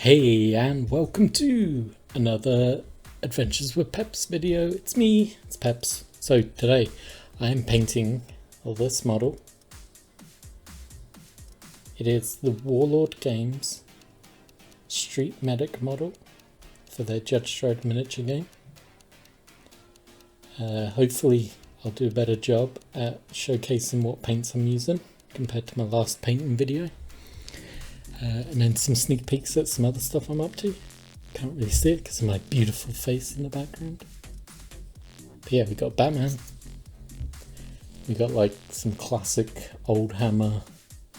Hey, and welcome to another Adventures with Peps video. It's me, it's Peps. So today I am painting this model. It is the Warlord Games Street Medic model for their Judge Dredd miniature game. Hopefully I'll do a better job at showcasing what paints I'm using compared to my last painting video. And then some sneak peeks at some other stuff I'm up to. Can't really see it because of my beautiful face in the background. But yeah, we got Batman. We got like some classic old hammer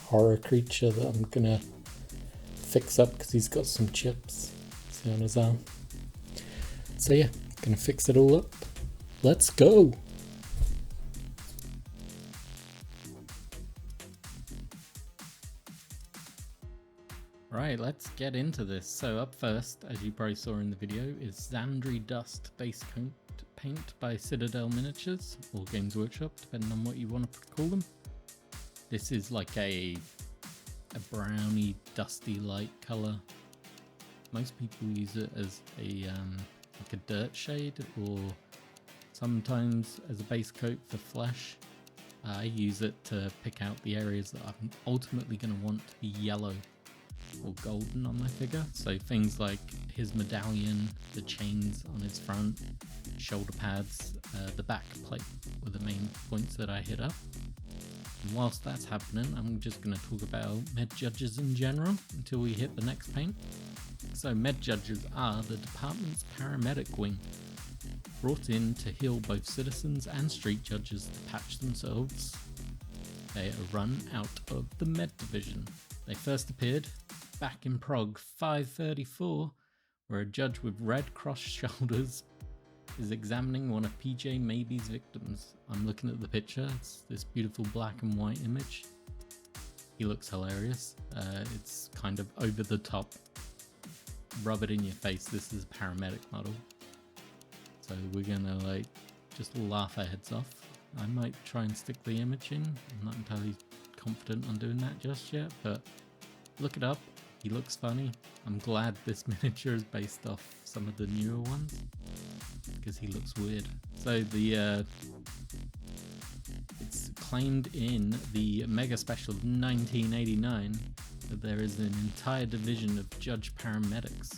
horror creature that I'm gonna fix up because he's got some chips, see, on his arm. So yeah, gonna fix it all up. Let's go! Right, let's get into this. So up first, as you probably saw in the video, is Zandry Dust base coat paint by Citadel Miniatures, or Games Workshop, depending on what you want to call them. This is like a browny, dusty light colour. Most people use it as a like a dirt shade, or sometimes as a base coat for flesh. I use it to pick out the areas that I'm ultimately going to want to be yellow or golden on my figure, so things like his medallion, the chains on his front, shoulder pads, the back plate were the main points that I hit up. And whilst that's happening, I'm just going to talk about med judges in general until we hit the next paint. So med judges are the department's paramedic wing, brought in to heal both citizens and street judges to patch themselves. They are run out of the med division. They first appeared back in Prog 534, where a judge with red crossed shoulders is examining one of PJ Maybe's victims. I'm looking at the picture, it's this beautiful black and white image. He looks hilarious. It's kind of over the top. Rub it in your face, this is a paramedic model. So we're gonna like just laugh our heads off. I might try and stick the image in. I'm not entirely confident on doing that just yet, but look it up. He looks funny. I'm glad this miniature is based off some of the newer ones because he looks weird. So the it's claimed in the Mega Special of 1989 that there is an entire division of judge paramedics,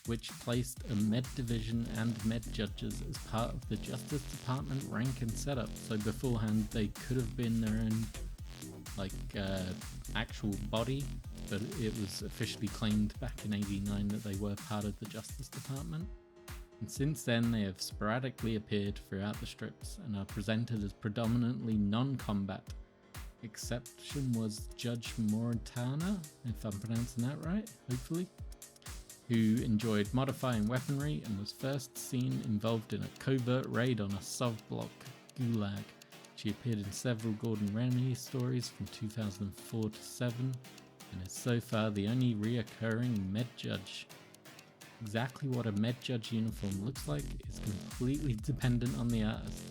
which placed a med division and med judges as part of the Justice Department rank and setup. So beforehand they could have been their own like actual body, but it was officially claimed back in '89 that they were part of the Justice Department. And since then they have sporadically appeared throughout the strips and are presented as predominantly non-combat. Exception was Judge Moritana, if I'm pronouncing that right, hopefully, who enjoyed modifying weaponry and was first seen involved in a covert raid on a Sovblock gulag. She appeared in several Gordon Ramsay stories from 2004 to 7 and is so far the only reoccurring med judge. Exactly what a med judge uniform looks like is completely dependent on the artist,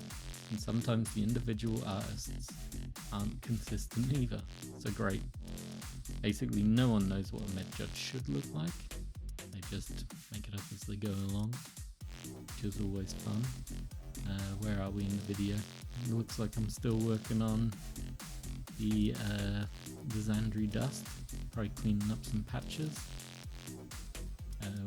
and sometimes the individual artists aren't consistent either. So great. Basically no one knows what a med judge should look like. They just make it up as they go along, which is always fun. Where are we in the video? It looks like I'm still working on the Zandry Dust, probably cleaning up some patches.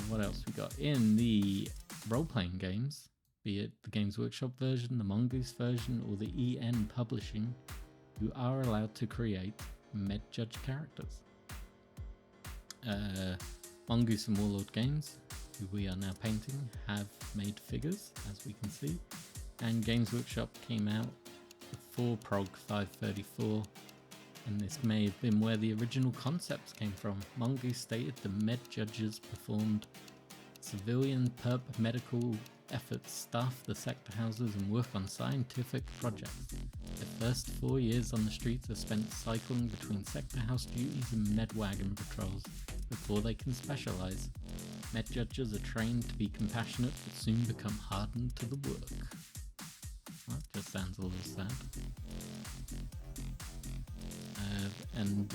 What else we got? In the role-playing games, be it the Games Workshop version, the Mongoose version, or the EN Publishing, you are allowed to create med judge characters. Mongoose and Warlord Games, who we are now painting, have made figures, as we can see, and Games Workshop came out before Prog 534, and this may have been where the original concepts came from. Mongoose stated the med judges performed civilian perp medical efforts, staff the sector houses, and work on scientific projects. The first 4 years on the streets are spent cycling between sector house duties and med wagon patrols before they can specialise. Med judges are trained to be compassionate but soon become hardened to the work. Well, that just sounds a little sad. And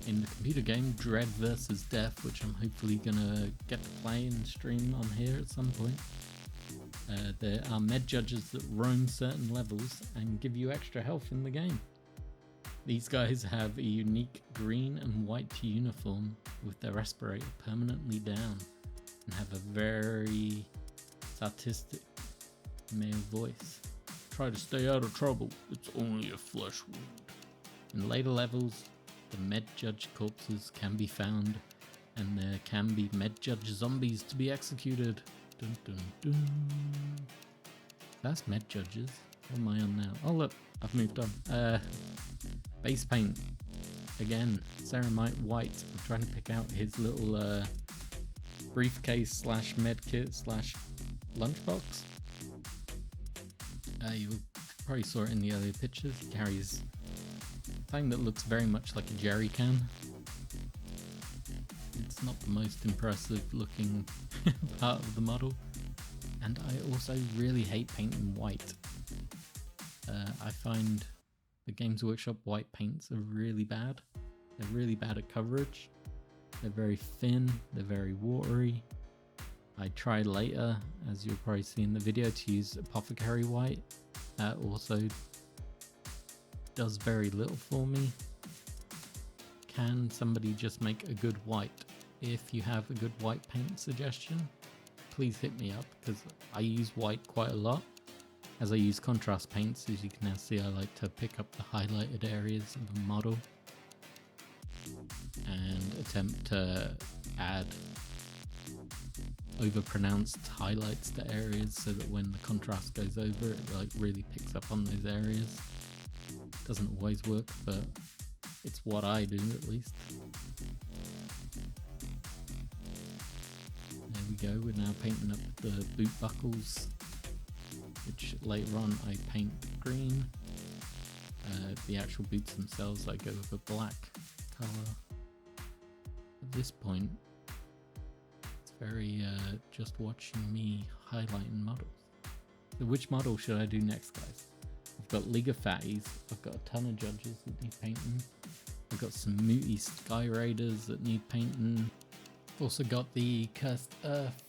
in the computer game Dredd vs. Death, which I'm hopefully gonna get to play and stream on here at some point. There are med judges that roam certain levels and give you extra health in the game. These guys have a unique green and white uniform with their respirator permanently down and have a very sarcastic male voice. Try to stay out of trouble, it's only a flesh wound. In later levels, the med judge corpses can be found and there can be med judge zombies to be executed. Dun, dun, dun. That's med judges. What am I on now? Oh look, I've moved on. Base paint. Again, ceramite white. I'm trying to pick out his little briefcase slash medkit slash lunchbox. You probably saw it in the earlier pictures. He carries something that looks very much like a jerry can. It's not the most impressive looking part of the model. And I also really hate painting white. I find the Games Workshop white paints are really bad. They're really bad at coverage. They're very thin, they're very watery. I tried later, as you'll probably see in the video, to use Apothecary white. That also does very little for me. Can somebody just make a good white? If you have a good white paint suggestion, please hit me up, because I use white quite a lot. As I use contrast paints, as you can now see, I like to pick up the highlighted areas of the model and attempt to add overpronounced highlights to areas so that when the contrast goes over, it like really picks up on those areas. Doesn't always work, but it's what I do at least. There we go, we're now painting up the boot buckles, which later on I paint green. The actual boots themselves I go with a black colour. At this point, it's very just watching me highlighting models. So which model should I do next, guys? I've got League of Fatties, I've got a ton of judges that need painting, I've got some mooty Sky Raiders that need painting, I've also got the Cursed Earth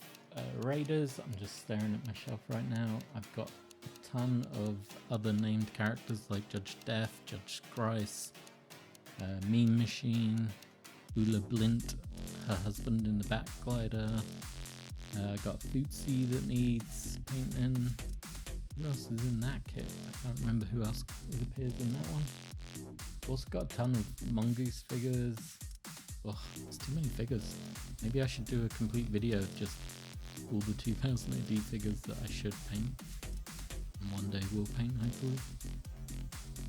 Raiders. I'm just staring at my shelf right now. I've got a ton of other named characters like Judge Death, Judge Grice, Meme Machine, Ula Blint, her husband in the back glider. Got Footsie that needs painting. Who else is in that kit? I can't remember who else appears in that one. Also got a ton of Mongoose figures. Ugh, there's too many figures. Maybe I should do a complete video of just all the 2000 AD figures that I should paint. And one day we'll paint, hopefully.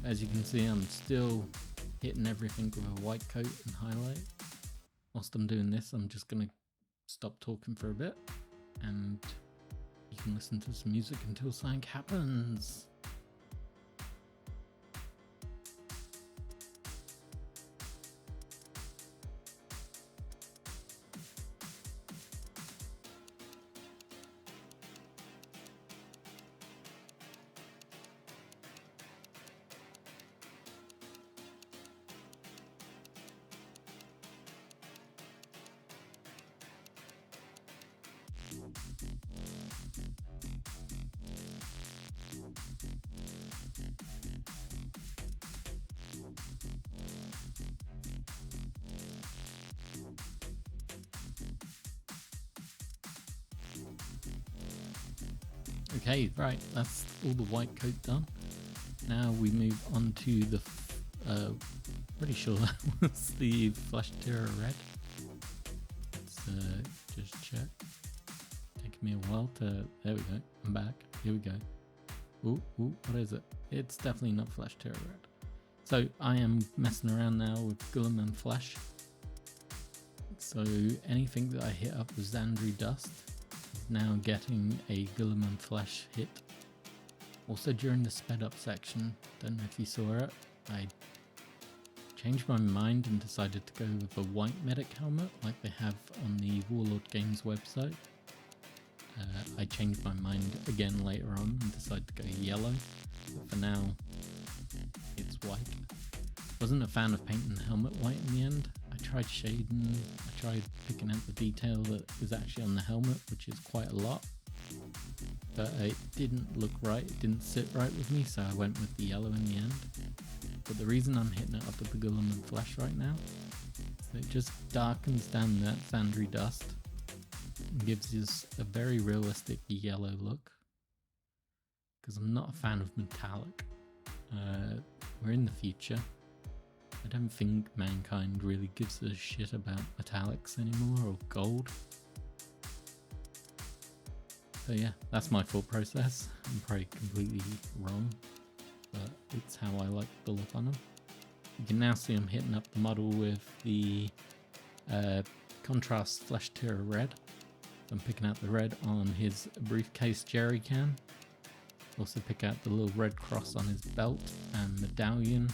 As you can see, I'm still hitting everything with a white coat and highlight. Whilst I'm doing this, I'm just going to stop talking for a bit and you can listen to some music until something happens. Okay, right, that's all the white coat done. Now we move on to the, pretty sure that was the Flash Terror Red. Let's just check. Taking me a while to, there we go, I'm back, here we go. Ooh, what is it? It's definitely not Flash Terror Red. So I am messing around now with Gullum and Flash. So anything that I hit up with Zandry Dust is now getting a Gullum and Flash hit. Also during the sped up section, don't know if you saw it, I changed my mind and decided to go with a white medic helmet like they have on the Warlord Games website. I changed my mind again later on and decided to go yellow, but for now it's white. Wasn't a fan of painting the helmet white in the end. I tried shading, I tried picking out the detail that is actually on the helmet, which is quite a lot. But it didn't look right, it didn't sit right with me, so I went with the yellow in the end. But the reason I'm hitting it up with the Gullum and Flesh right now is that it just darkens down that Zandry dust and gives us a very realistic yellow look. Because I'm not a fan of metallic. We're in the future. I don't think mankind really gives a shit about metallics anymore, or gold. So yeah, that's my thought process. I'm probably completely wrong, but it's how I like the look on them. You can now see I'm hitting up the model with the contrast Flesh Tear Red. I'm picking out the red on his briefcase jerry can. Also pick out the little red cross on his belt and medallion.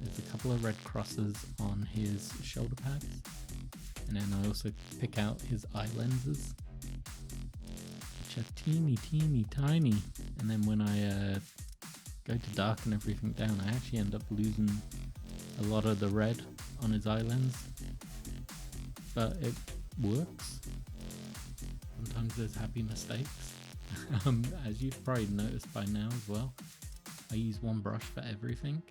There's a couple of red crosses on his shoulder pads. And then I also pick out his eye lenses, which are teeny tiny. And then when I go to darken everything down, I actually end up losing a lot of the red on his eye lens. But it works. Sometimes there's happy mistakes. As you've probably noticed by now as well, I use one brush for everything.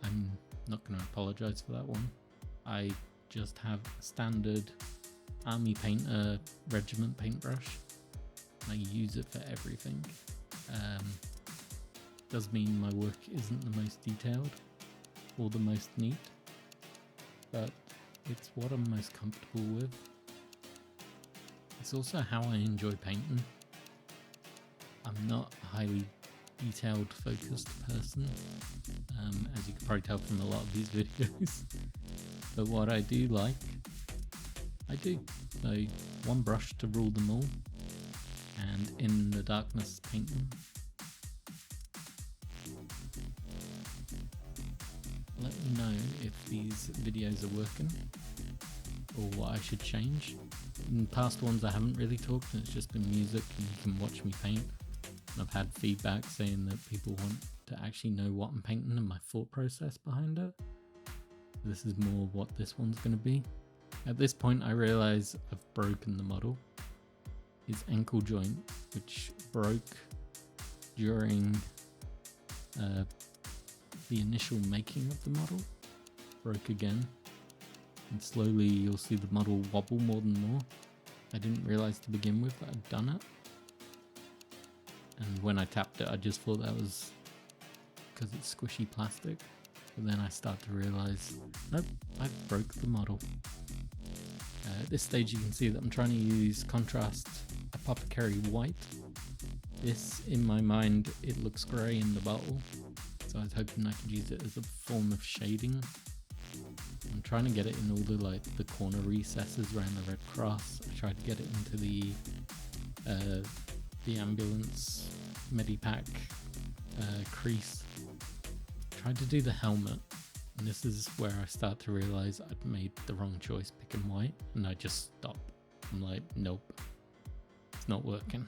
I'm not going to apologize for that one. I just have a standard army painter regiment paintbrush. I use it for everything. Does mean my work isn't the most detailed or the most neat, but it's what I'm most comfortable with. It's also how I enjoy painting. I'm not a highly detailed focused person, as you can probably tell from a lot of these videos. But what I do like, I do. So one brush to rule them all, and in the darkness paint them. Let me know if these videos are working or what I should change. In past ones I haven't really talked, and it's just been music and you can watch me paint. And I've had feedback saying that people want to actually know what I'm painting and my thought process behind it. This is more what this one's going to be. At this point I realise I've broken the model. His ankle joint, which broke during the initial making of the model, broke again. And slowly you'll see the model wobble more and more. I didn't realise to begin with that I'd done it. And when I tapped it, I just thought that was because it's squishy plastic. But then I start to realise, nope, I broke the model. At this stage you can see that I'm trying to use contrast Apothecary White. This, in my mind, it looks grey in the bottle. So I was hoping I could use it as a form of shading. I'm trying to get it in all the corner recesses around the red cross. I tried to get it into the ambulance medipack crease. Tried to do the helmet, and this is where I start to realise I'd made the wrong choice picking white, and I just stop. I'm like, nope, it's not working.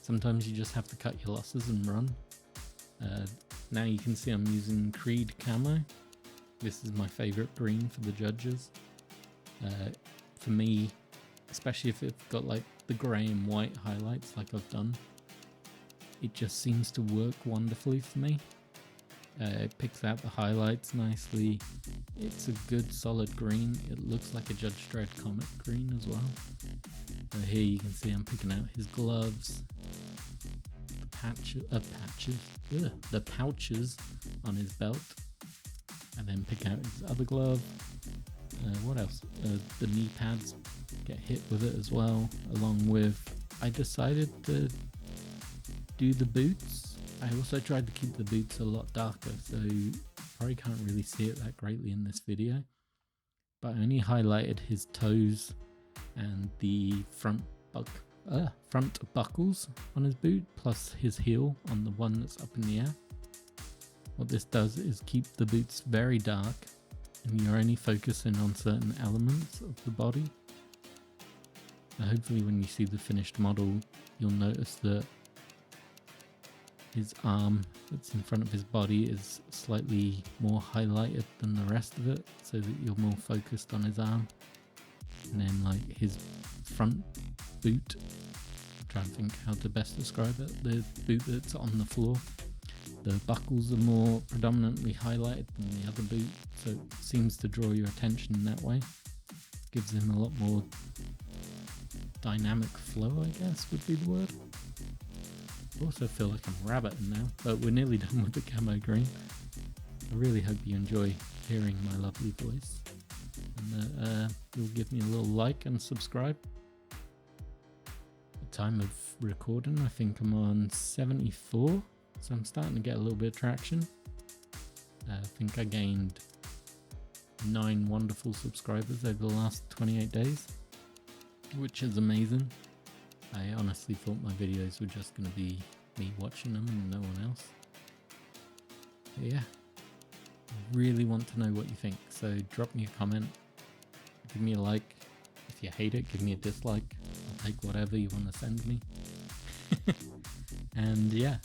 Sometimes you just have to cut your losses and run. Now you can see I'm using Creed camo. This is my favourite green for the judges. For me, especially if it's got like the grey and white highlights like I've done, it just seems to work wonderfully for me. It picks out the highlights nicely. It's a good solid green. It looks like a Judge Dredd comic green as well. So here you can see I'm picking out his gloves, the pouches on his belt, and then pick out his other glove. What else? The knee pads get hit with it as well, along with, I decided to do the boots. I also tried to keep the boots a lot darker, so you probably can't really see it that greatly in this video, but I only highlighted his toes and the front buckles on his boot, plus his heel on the one that's up in the air. What this does is keep the boots very dark, and you're only focusing on certain elements of the body. So hopefully when you see the finished model, you'll notice that his arm that's in front of his body is slightly more highlighted than the rest of it, so that you're more focused on his arm. And then like his front boot, I'm trying to think how to best describe it, the boot that's on the floor, the buckles are more predominantly highlighted than the other boot, so it seems to draw your attention in that way. Gives him a lot more dynamic flow, I guess would be the word. I also feel like I'm rabbiting now, but we're nearly done with the camo green. I really hope you enjoy hearing my lovely voice, and that you'll give me a little like and subscribe. At the time of recording, I think I'm on 74, so I'm starting to get a little bit of traction. I think I gained 9 wonderful subscribers over the last 28 days, which is amazing. I honestly thought my videos were just going to be me watching them and no one else. But yeah, I really want to know what you think, so drop me a comment, give me a like. If you hate it, give me a dislike. I'll take whatever you want to send me. And yeah,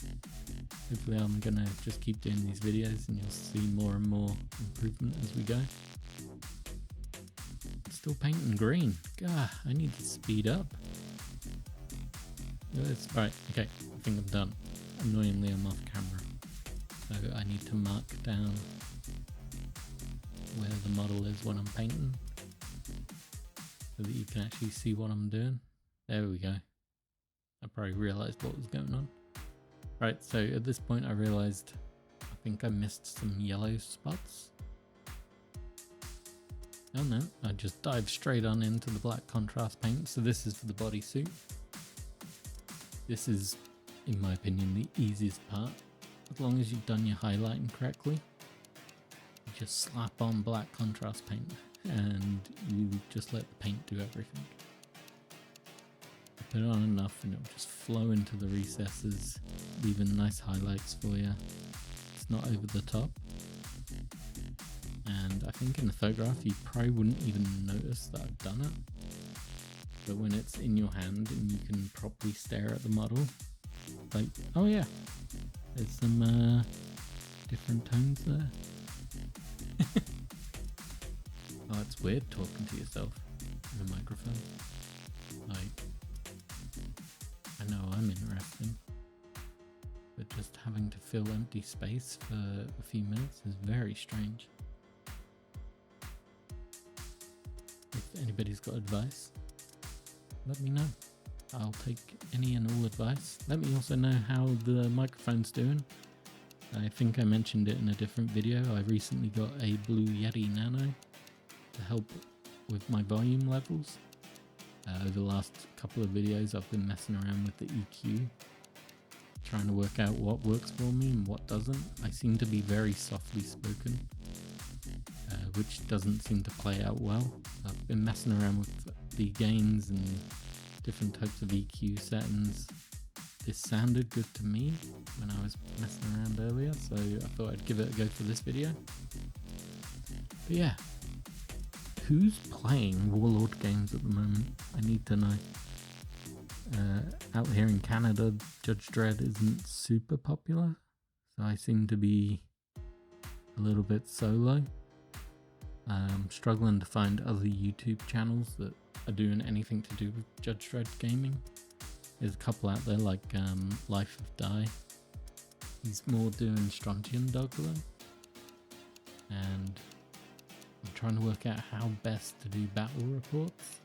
hopefully I'm going to just keep doing these videos and you'll see more and more improvement as we go. Still painting green. God, I need to speed up. Right, okay, I think I'm done. Annoyingly, I'm off camera, so I need to mark down where the model is when I'm painting, so that you can actually see what I'm doing. There we go. I probably realised what was going on. Right, so at this point I realised I think I missed some yellow spots. Oh no, I just dived straight on into the black contrast paint. So this is for the bodysuit. This is, in my opinion, the easiest part. As long as you've done your highlighting correctly, you just slap on black contrast paint and you just let the paint do everything. Put it on enough and it'll just flow into the recesses, leaving nice highlights for you. It's not over the top. And I think in the photograph you probably wouldn't even notice that I've done it. But when it's in your hand and you can properly stare at the model, like, oh yeah, there's some different tones there. Oh, it's weird talking to yourself in a microphone. Like, I know I'm interesting, but just having to fill empty space for a few minutes is very strange. If anybody's got advice, let me know. I'll take any and all advice. Let me also know how the microphone's doing. I think I mentioned it in a different video. I recently got a Blue Yeti Nano to help with my volume levels. Over the last couple of videos I've been messing around with the EQ, trying to work out what works for me and what doesn't. I seem to be very softly spoken, which doesn't seem to play out well. I've been messing around with the gains and different types of EQ settings. This sounded good to me when I was messing around earlier, so I thought I'd give it a go for this video. But yeah, who's playing Warlord games at the moment? I need to know. Out here in Canada, Judge Dredd isn't super popular, so I seem to be a little bit solo. I'm struggling to find other YouTube channels that are doing anything to do with Judge Dredd gaming. There's a couple out there like Life of Die. He's more doing Strontium Dogler. And I'm trying to work out how best to do battle reports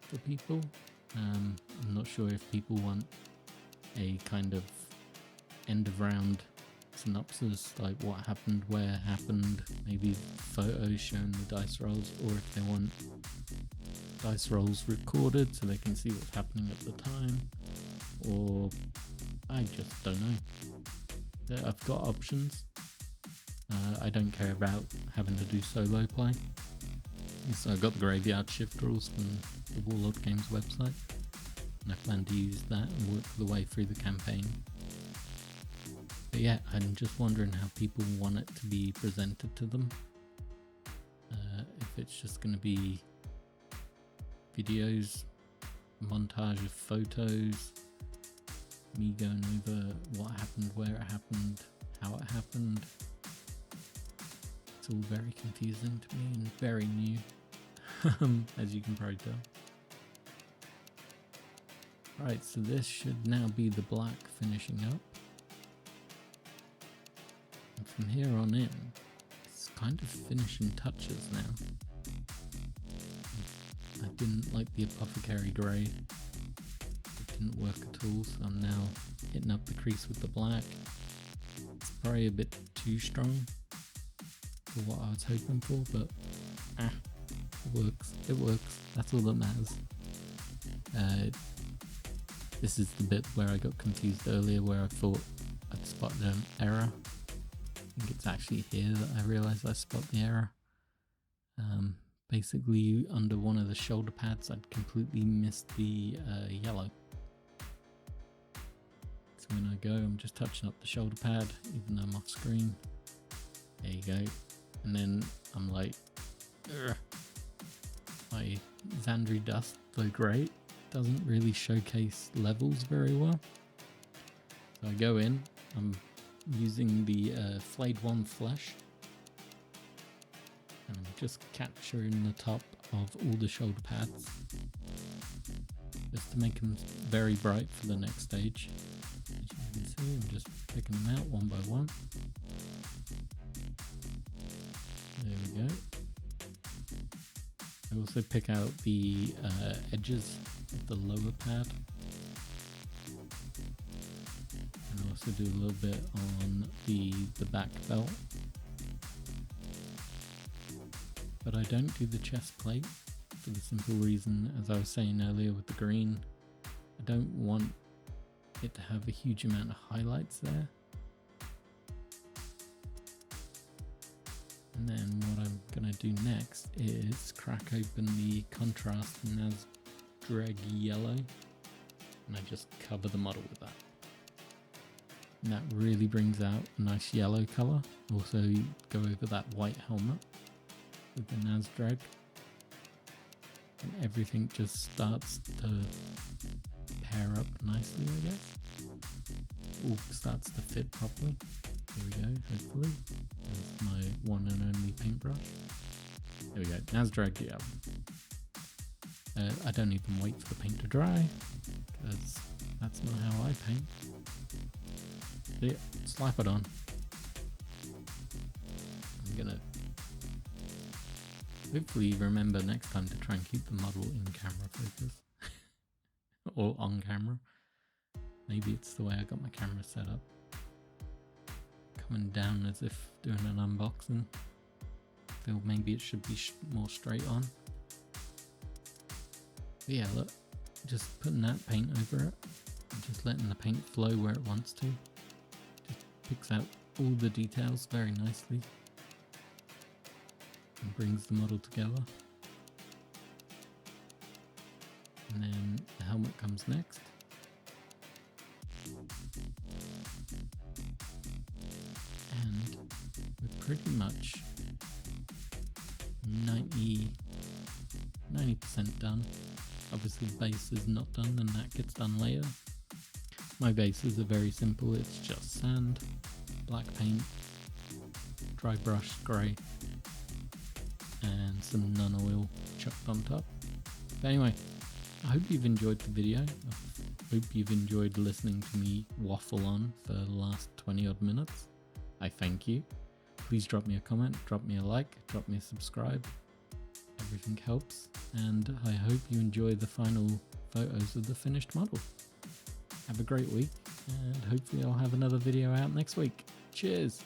for people. I'm not sure if people want a kind of end of round synopsis, like what happened, where happened, maybe photos showing the dice rolls, or if they want dice rolls recorded so they can see what's happening at the time, or I just don't know. I've got options. I don't care about having to do solo play. So I got the graveyard shift rules from the Warlord Games website, and I plan to use that and work the way through the campaign. But yeah, I'm just wondering how people want it to be presented to them. If it's just going to be videos, montage of photos, me going over what happened, where it happened, how it happened. It's all very confusing to me and very new, as you can probably tell. Right, so this should now be the black finishing up. And from here on in, it's kind of finishing touches now. I didn't like the apothecary grey. It didn't work at all, so I'm now hitting up the crease with the black. It's probably a bit too strong for what I was hoping for, but it works. It works. That's all that matters. This is the bit where I got confused earlier, where I thought I'd spotted an error. I think it's actually here that I realised I spot the error. Basically, under one of the shoulder pads, I'd completely missed the yellow. So when I go, I'm just touching up the shoulder pad, even though I'm off screen. There you go. And then I'm like, ugh. My Zandry dust, though great, doesn't really showcase levels very well. So I go in, I'm using the flayed one flesh, and I'm just capturing the top of all the shoulder pads, just to make them very bright for the next stage. As you can see, I'm just picking them out one by one. There we go. I also pick out the edges of the lower pad, and also do a little bit on the back belt. But I don't do the chest plate for the simple reason, as I was saying earlier with the green, I don't want it to have a huge amount of highlights there. And then what I'm going to do next is crack open the contrast Dredd yellow, and I just cover the model with that. And that really brings out a nice yellow colour. Also go over that white helmet with the Dredd, and everything just starts to pair up nicely, I guess. All starts to fit properly. Here we go, hopefully. There's my one and only paintbrush. There we go, Dredd, yeah. I don't even wait for the paint to dry, because that's not how I paint. So yeah, slap it on. I'm gonna hopefully remember next time to try and keep the model in camera focus. Or on camera. Maybe it's the way I got my camera set up. Coming down as if doing an unboxing. I feel maybe it should be more straight on. But yeah, look, just putting that paint over it, and just letting the paint flow where it wants to. Just picks out all the details very nicely, and brings the model together. And then the helmet comes next. And we're pretty much 90% done. Obviously the base is not done, and that gets done later. My bases are very simple. It's just sand, black paint, dry brush grey, and some non-oil chucked on top. But anyway, I hope you've enjoyed the video. I hope you've enjoyed listening to me waffle on for the last 20 odd minutes. I thank you. Please drop me a comment, drop me a like, drop me a subscribe. Everything helps, and I hope you enjoy the final photos of the finished model. Have a great week, and hopefully I'll have another video out next week. Cheers!